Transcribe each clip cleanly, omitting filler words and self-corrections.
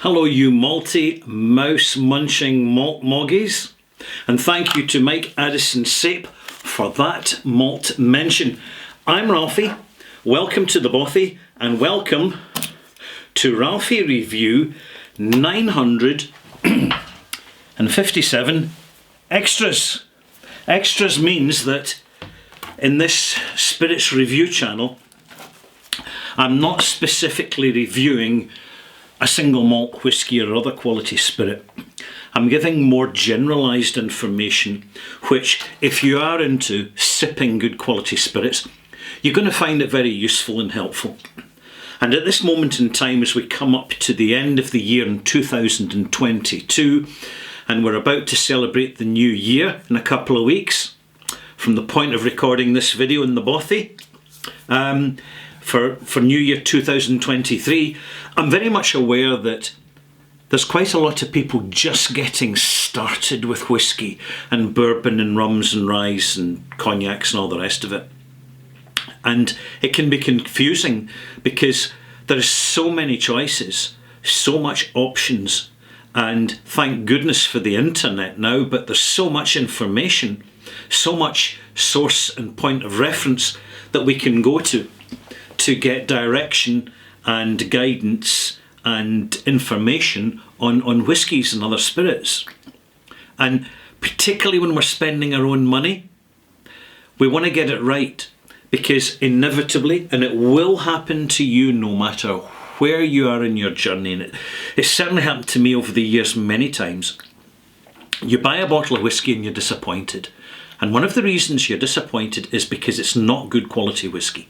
Hello, you malty, mouse-munching malt moggies. And thank you to Mike Addison Sape for that malt mention. I'm Ralphie. Welcome to the Bothy and welcome to Ralphie Review 957 Extras. Extras means that in this Spirits Review channel, I'm not specifically reviewing a single malt whisky or other quality spirit. I'm giving more generalised information, which if you are into sipping good quality spirits, you're going to find it very useful and helpful. And at this moment in time, as we come up to the end of the year in 2022, and we're about to celebrate the new year in a couple of weeks, from the point of recording this video in the Bothy, for New Year 2023, I'm very much aware that there's quite a lot of people just getting started with whisky and bourbon and rums and ryes and cognacs and all the rest of it. And it can be confusing because there's so many choices, so much options, and thank goodness for the internet now, but there's so much information, so much source and point of reference that we can go to get direction and guidance and information on whiskies and other spirits. And particularly when we're spending our own money, we want to get it right, because inevitably, and it will happen to you no matter where you are in your journey, and it's certainly happened to me over the years many times, you buy a bottle of whisky and you're disappointed. And one of the reasons you're disappointed is because it's not good quality whisky.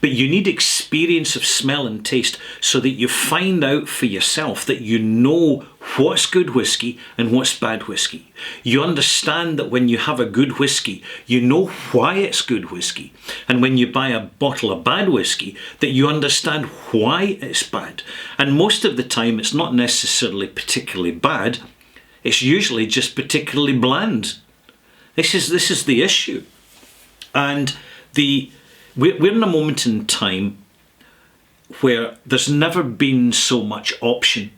But you need experience of smell and taste so that you find out for yourself that you know what's good whisky and what's bad whisky. You understand that when you have a good whisky, you know why it's good whisky. And when you buy a bottle of bad whisky, that you understand why it's bad. And most of the time, it's not necessarily particularly bad. It's usually just particularly bland. This is the issue. And we're in a moment in time where there's never been so much option,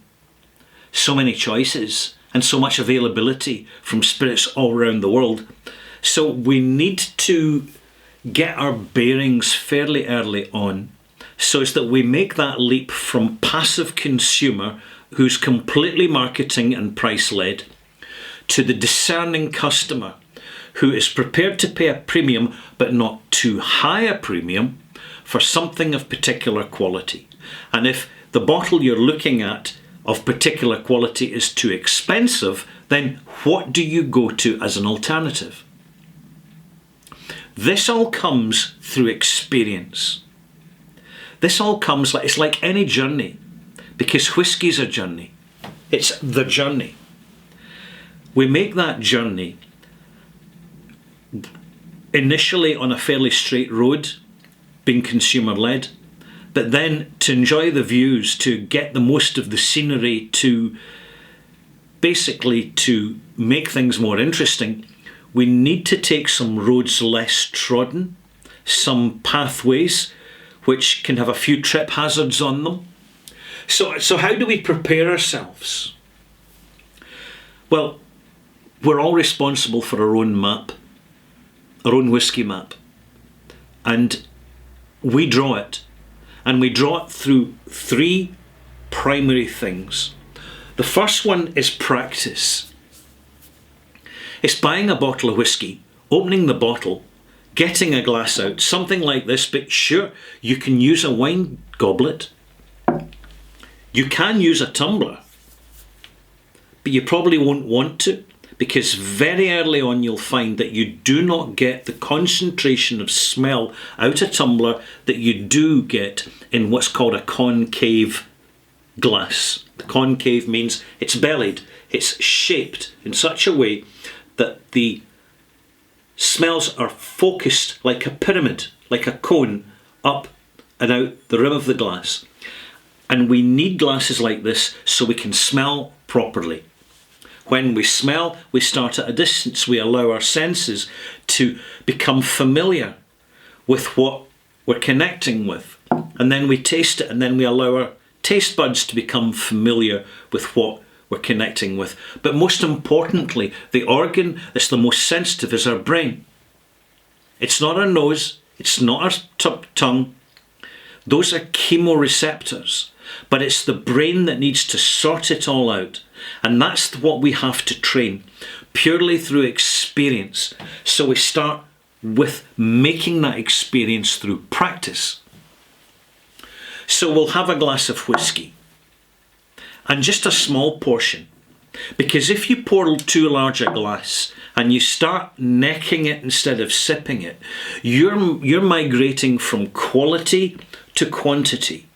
so many choices, and so much availability from spirits all around the world. So we need to get our bearings fairly early on, so as that we make that leap from passive consumer who's completely marketing and price led to the discerning customer who is prepared to pay a premium, but not too high a premium, for something of particular quality. And if the bottle you're looking at of particular quality is too expensive, then what do you go to as an alternative? This all comes through experience. This all comes it's like any journey, because whiskey's a journey. It's the journey. We make that journey initially on a fairly straight road, being consumer-led, but then to enjoy the views, to get the most of the scenery, to basically to make things more interesting, we need to take some roads less trodden, some pathways which can have a few trip hazards on them. So how do we prepare ourselves? Well, we're all responsible for our own map, our own whisky map, and we draw it, and we draw it through three primary things. The first one is practice. It's buying a bottle of whisky, opening the bottle, getting a glass out, something like this, but sure, you can use a wine goblet, you can use a tumbler, but you probably won't want to, because very early on you'll find that you do not get the concentration of smell out a tumbler that you do get in what's called a concave glass. The concave means it's bellied, it's shaped in such a way that the smells are focused like a pyramid, like a cone, up and out the rim of the glass. And we need glasses like this so we can smell properly. When we smell, we start at a distance. We allow our senses to become familiar with what we're connecting with. And then we taste it, and then we allow our taste buds to become familiar with what we're connecting with. But most importantly, the organ that's the most sensitive is our brain. It's not our nose, it's not our tongue. Those are chemoreceptors. But it's the brain that needs to sort it all out. And that's what we have to train, purely through experience. So we start with making that experience through practice. So we'll have a glass of whiskey, and just a small portion. Because if you pour too large a glass and you start necking it instead of sipping it, you're migrating from quality to quantity.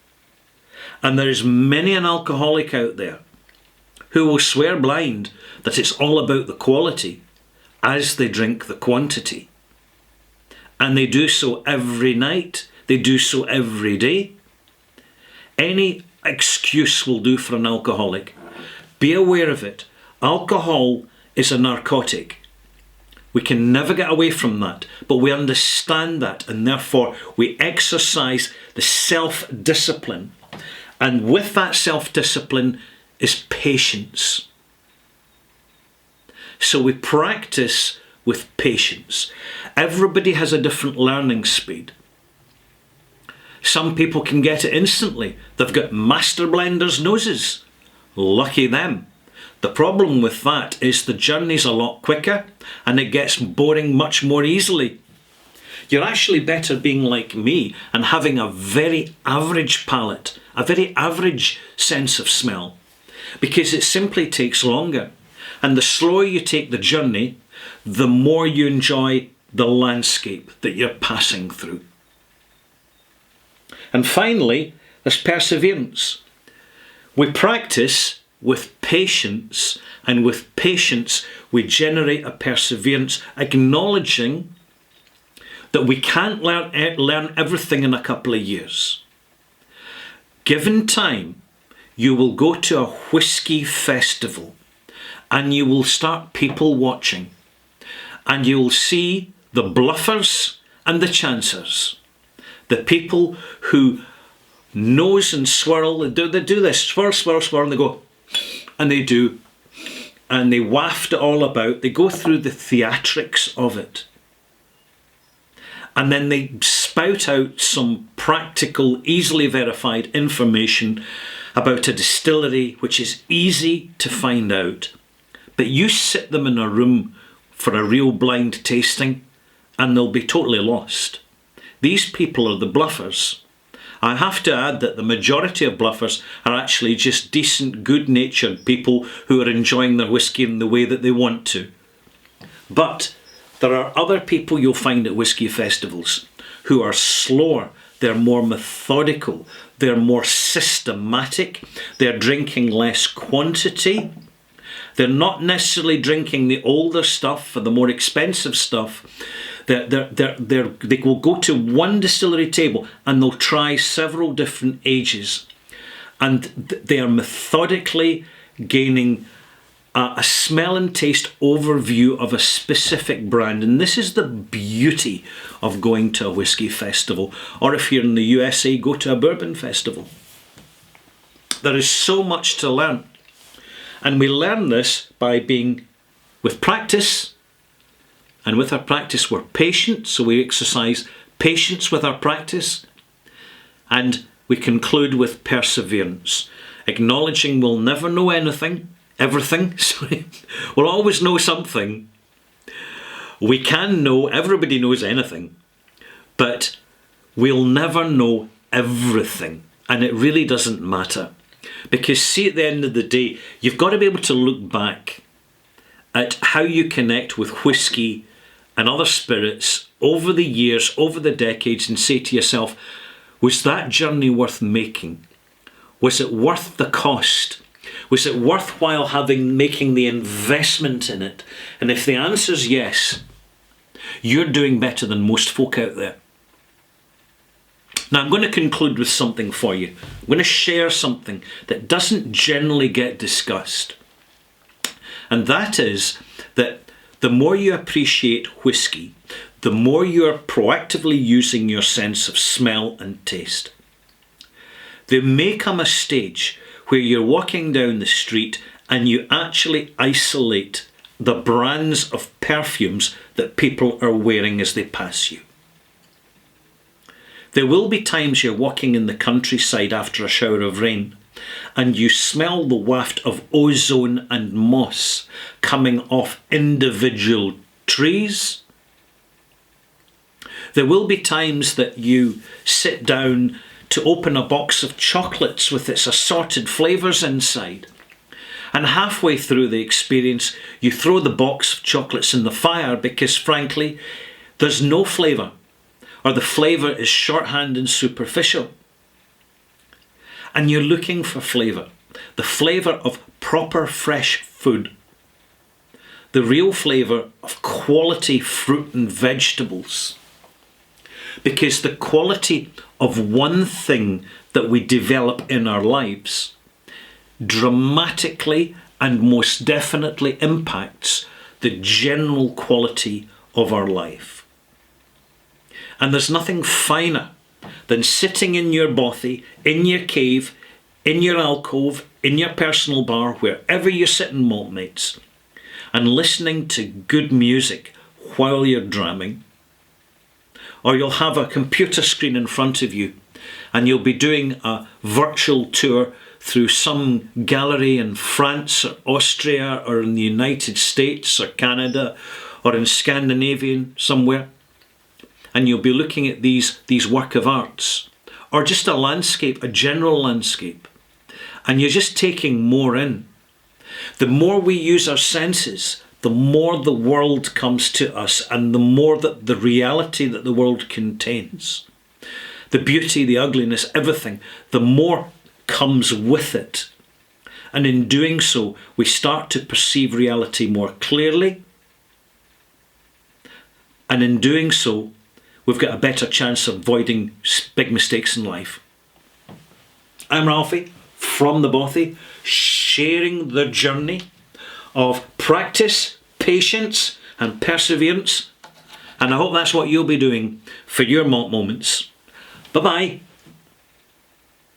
And there is many an alcoholic out there who will swear blind that it's all about the quality as they drink the quantity. And they do so every night. They do so every day. Any excuse will do for an alcoholic. Be aware of it. Alcohol is a narcotic. We can never get away from that, but we understand that, and therefore we exercise the self-discipline. And with that self-discipline is patience. So we practice with patience. Everybody has a different learning speed. Some people can get it instantly. They've got master blenders' noses. Lucky them. The problem with that is the journey's a lot quicker and it gets boring much more easily. You're actually better being like me and having a very average palate, a very average sense of smell, because it simply takes longer. And the slower you take the journey, the more you enjoy the landscape that you're passing through. And finally, there's perseverance. We practice with patience, and with patience we generate a perseverance, acknowledging that we can't learn everything in a couple of years. Given time, you will go to a whiskey festival and you will start people watching, and you will see the bluffers and the chancers, the people who nose and swirl. They do this, swirl, swirl, swirl, and they go, and they do, and they waft it all about. They go through the theatrics of it. And then they spout out some practical, easily verified information about a distillery which is easy to find out. But you sit them in a room for a real blind tasting and they'll be totally lost. These people are the bluffers. I have to add that the majority of bluffers are actually just decent, good-natured people who are enjoying their whiskey in the way that they want to. But there are other people you'll find at whiskey festivals who are slower, they're more methodical, they're more systematic, they're drinking less quantity. They're not necessarily drinking the older stuff or the more expensive stuff. They will go to one distillery table and they'll try several different ages. And they are methodically gaining a smell and taste overview of a specific brand. And this is the beauty of going to a whiskey festival. Or if you're in the USA, go to a bourbon festival. There is so much to learn. And we learn this by being with practice. And with our practice, we're patient. So we exercise patience with our practice. And we conclude with perseverance, acknowledging we'll never know everything. We'll always know something. We can know, everybody knows anything, but we'll never know everything. And it really doesn't matter. Because see, at the end of the day, you've got to be able to look back at how you connect with whiskey and other spirits over the years, over the decades, and say to yourself, was that journey worth making? Was it worth the cost? Was it worthwhile making the investment in it? And if the answer is yes, you're doing better than most folk out there. Now I'm going to conclude with something for you. I'm going to share something that doesn't generally get discussed. And that is that the more you appreciate whiskey, the more you're proactively using your sense of smell and taste. There may come a stage where you're walking down the street and you actually isolate the brands of perfumes that people are wearing as they pass you. There will be times you're walking in the countryside after a shower of rain and you smell the waft of ozone and moss coming off individual trees. There will be times that you sit down to open a box of chocolates with its assorted flavours inside. And halfway through the experience, you throw the box of chocolates in the fire because, frankly, there's no flavour, or the flavour is shorthand and superficial. And you're looking for flavour, the flavour of proper fresh food, the real flavour of quality fruit and vegetables. Because the quality of one thing that we develop in our lives dramatically and most definitely impacts the general quality of our life. And there's nothing finer than sitting in your bothy, in your cave, in your alcove, in your personal bar, wherever you're sitting, maltmates, and listening to good music while you're dramming. Or you'll have a computer screen in front of you and you'll be doing a virtual tour through some gallery in France or Austria or in the United States or Canada or in Scandinavian somewhere. And you'll be looking at these work of arts, or just a landscape, a general landscape. And you're just taking more in. The more we use our senses, the more the world comes to us and the more that the reality that the world contains, the beauty, the ugliness, everything, the more comes with it. And in doing so, we start to perceive reality more clearly. And in doing so, we've got a better chance of avoiding big mistakes in life. I'm Ralphie from the Bothy, sharing the journey of practice, patience and perseverance. And I hope that's what you'll be doing for your malt moments. Bye-bye.